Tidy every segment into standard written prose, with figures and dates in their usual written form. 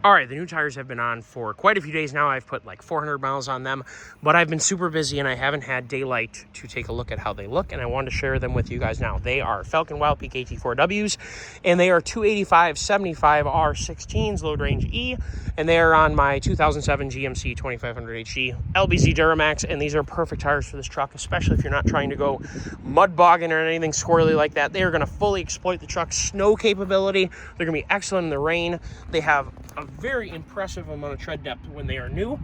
All right, the new tires have been on for quite a few days now. I've put like 400 miles on them, but I've been super busy and I haven't had daylight to take a look at how they look, and I wanted to share them with you guys now. They are Falken Wildpeak A T4W's, and they are 285/75 R16s, load range E, and they are on my 2007 GMC 2500 HD LBZ Duramax, and these are perfect tires for this truck, especially if you're not trying to go mud bogging or anything squirrely like that. They are going to fully exploit the truck's snow capability. They're going to be excellent in the rain. They have a very impressive amount of tread depth when they are new,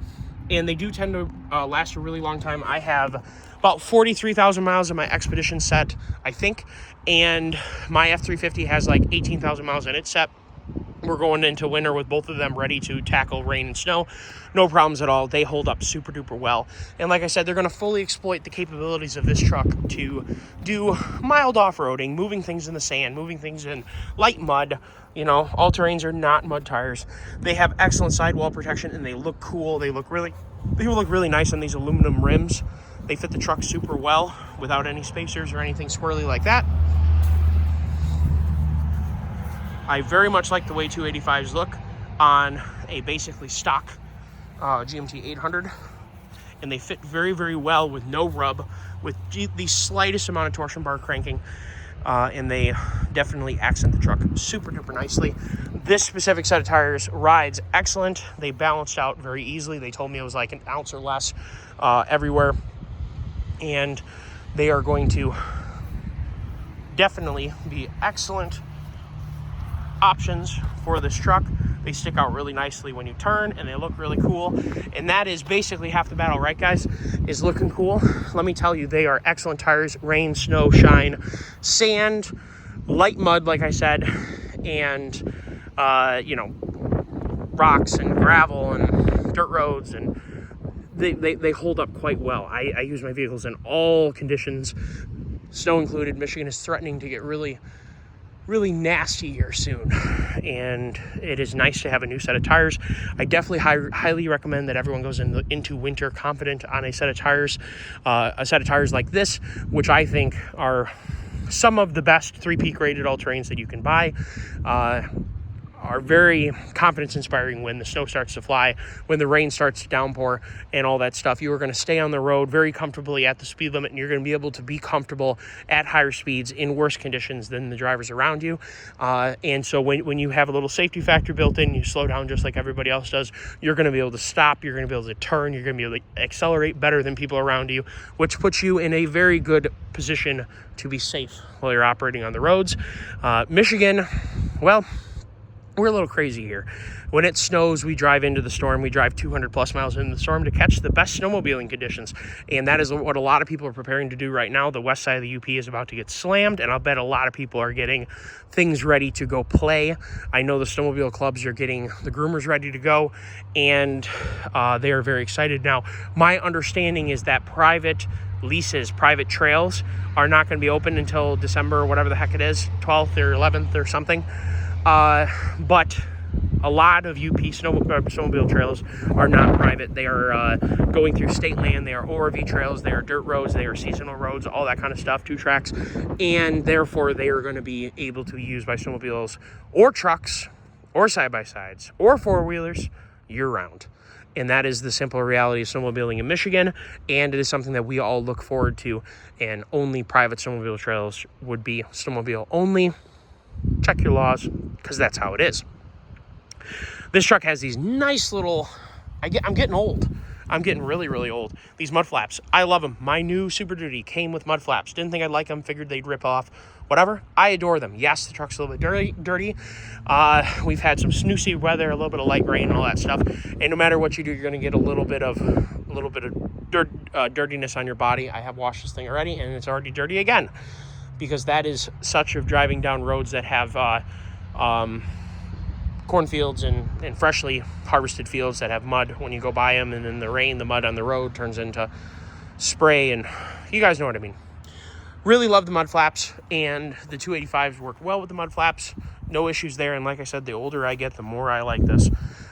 and they do tend to last a really long time. I have about 43,000 miles in my Expedition set, I think, and my F350 has like 18,000 miles in its set. We're going into winter with both of them ready to tackle rain and snow. No problems at all. They hold up super duper well. And like I said, they're going to fully exploit the capabilities of this truck to do mild off-roading, moving things in the sand, moving things in light mud. You know, all-terrains are not mud tires. They have excellent sidewall protection, and they look cool. They look really nice on these aluminum rims. They fit the truck super well without any spacers or anything squirrely like that. I very much like the way 285s look on a basically stock GMT 800, and they fit very, very well with no rub, with the slightest amount of torsion bar cranking, and they definitely accent the truck super duper nicely. This specific set of tires rides excellent. They balanced out very easily. They told me it was like an ounce or less everywhere, and they are going to definitely be excellent options for this truck. They stick out really nicely when you turn, and they look really cool, and that is basically half the battle, right guys, is looking cool. Let me tell you, they are excellent tires. Rain, snow, shine, sand, light mud, like I said, and you know, rocks and gravel and dirt roads, and they hold up quite well. I use my vehicles in all conditions, snow included. Michigan is threatening to get really nasty here soon, and it is nice to have a new set of tires. I definitely highly recommend that everyone goes into winter confident on a set of tires like this, which I think are some of the best 3-peak rated all-terrains that you can buy. Are very confidence inspiring when the snow starts to fly, when the rain starts to downpour and all that stuff. You are going to stay on the road very comfortably at the speed limit, and you're going to be able to be comfortable at higher speeds in worse conditions than the drivers around you. And so when you have a little safety factor built in, you slow down just like everybody else does. You're going to be able to stop, you're going to be able to turn, you're going to be able to accelerate better than people around you, which puts you in a very good position to be safe while you're operating on the roads. Michigan, well, we're a little crazy here. When it snows, we drive into the storm. We drive 200 plus miles into the storm to catch the best snowmobiling conditions. And that is what a lot of people are preparing to do right now. The west side of the UP is about to get slammed, and I'll bet a lot of people are getting things ready to go play. I know the snowmobile clubs are getting the groomers ready to go, and they are very excited. Now, my understanding is that private leases, private trails are not going to be open until December or whatever the heck it is, 12th or 11th or something. But a lot of UP snowmobile trails are not private. They are going through state land. They are ORV trails. They are dirt roads. They are seasonal roads, all that kind of stuff, 2 tracks. And therefore, they are going to be able to be used by snowmobiles or trucks or side-by-sides or four-wheelers year-round. And that is the simple reality of snowmobiling in Michigan, and it is something that we all look forward to. And only private snowmobile trails would be snowmobile only. Check your laws, because that's how it is. This truck has these nice little, I'm getting old. I'm getting really, really old. These mud flaps, I love them. My new Super Duty came with mud flaps. Didn't think I'd like them, figured they'd rip off. Whatever, I adore them. Yes, the truck's a little bit dirty. We've had some snoozy weather, a little bit of light rain and all that stuff. And no matter what you do, you're gonna get a little bit of dirtiness on your body. I have washed this thing already, and it's already dirty again, because that is such of driving down roads that have cornfields and freshly harvested fields that have mud when you go by them, and in the rain, the mud on the road turns into spray, and you guys know what I mean. Really love the mud flaps, and the 285s work well with the mud flaps. No issues there, and like I said, the older I get, the more I like this.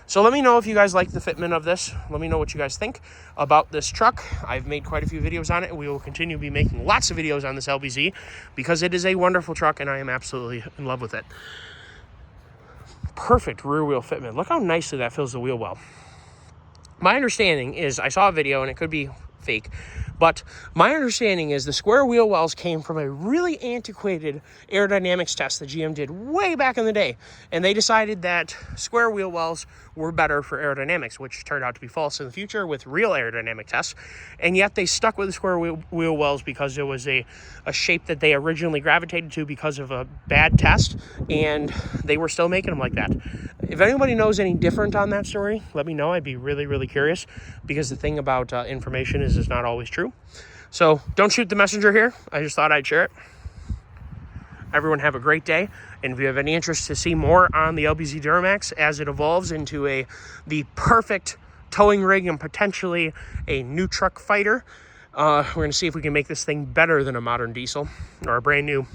So let me know if you guys like the fitment of this. Let me know what you guys think about this truck. I've made quite a few videos on it, and we will continue to be making lots of videos on this LBZ because it is a wonderful truck, and I am absolutely in love with it. perfect rear wheel fitment. Look how nicely that fills the wheel well. My understanding is, I saw a video, and it could be fake, but my understanding is the square wheel wells came from a really antiquated aerodynamics test that GM did way back in the day, and they decided that square wheel wells were better for aerodynamics, which turned out to be false in the future with real aerodynamic tests. And yet they stuck with the square wheel wells because it was a shape that they originally gravitated to because of a bad test, and they were still making them like that. If anybody knows any different on that story, let me know. I'd be really, really curious, because the thing about information is it's not always true. So don't shoot the messenger here. I just thought I'd share it. Everyone have a great day. And if you have any interest to see more on the LBZ Duramax as it evolves into the perfect towing rig and potentially a new truck fighter, we're going to see if we can make this thing better than a modern diesel or a brand new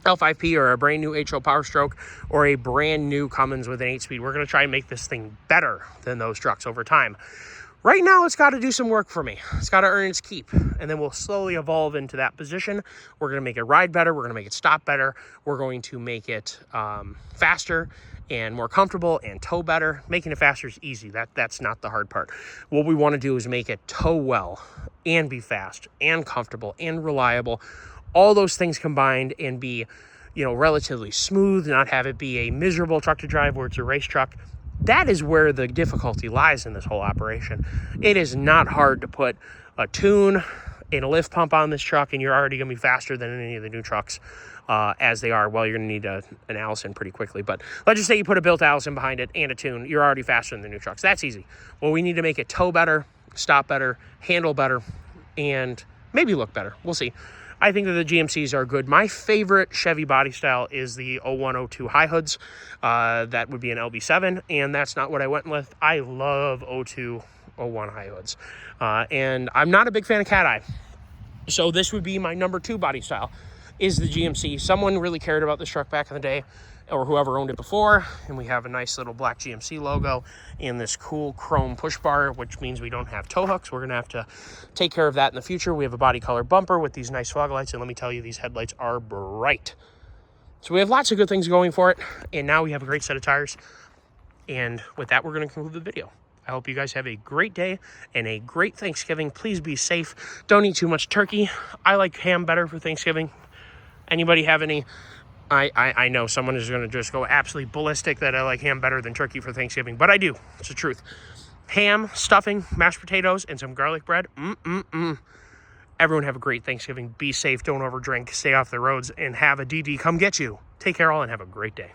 L5P or a brand new HO Power Stroke or a brand new Cummins with an 8-speed. We're going to try and make this thing better than those trucks over time. Right now, it's got to do some work for me. It's got to earn its keep, and then we'll slowly evolve into that position. We're going to make it ride better. We're going to make it stop better. We're going to make it faster and more comfortable and tow better. Making it faster is easy. That's not the hard part. What we want to do is make it tow well and be fast and comfortable and reliable. All those things combined, and be, relatively smooth, not have it be a miserable truck to drive where it's a race truck. That is where the difficulty lies in this whole operation. It is not hard to put a tune and a lift pump on this truck, and you're already going to be faster than any of the new trucks as they are. Well, you're going to need an Allison pretty quickly, but let's just say you put a built Allison behind it and a tune. You're already faster than the new trucks. That's easy. Well, we need to make it tow better, stop better, handle better, and maybe look better. We'll see. I think that the GMCs are good. My favorite Chevy body style is the 0102 high hoods. That would be an LB7, and that's not what I went with. I love 02, 01 high hoods. And I'm not a big fan of cat eye. So this would be my number 2 body style, is the GMC. Someone really cared about this truck back in the day, or whoever owned it before, and we have a nice little black GMC logo and this cool chrome push bar, which means we don't have tow hooks. We're going to have to take care of that in the future. We have a body color bumper with these nice fog lights, and let me tell you, these headlights are bright. So we have lots of good things going for it, and now we have a great set of tires. And with that, we're going to conclude the video. I hope you guys have a great day and a great Thanksgiving. Please be safe. Don't eat too much turkey. I like ham better for Thanksgiving. Anybody have any... I know someone is going to just go absolutely ballistic that I like ham better than turkey for Thanksgiving, but I do. It's the truth. Ham, stuffing, mashed potatoes, and some garlic bread. Everyone have a great Thanksgiving. Be safe. Don't overdrink. Stay off the roads, and have a DD come get you. Take care all, and have a great day.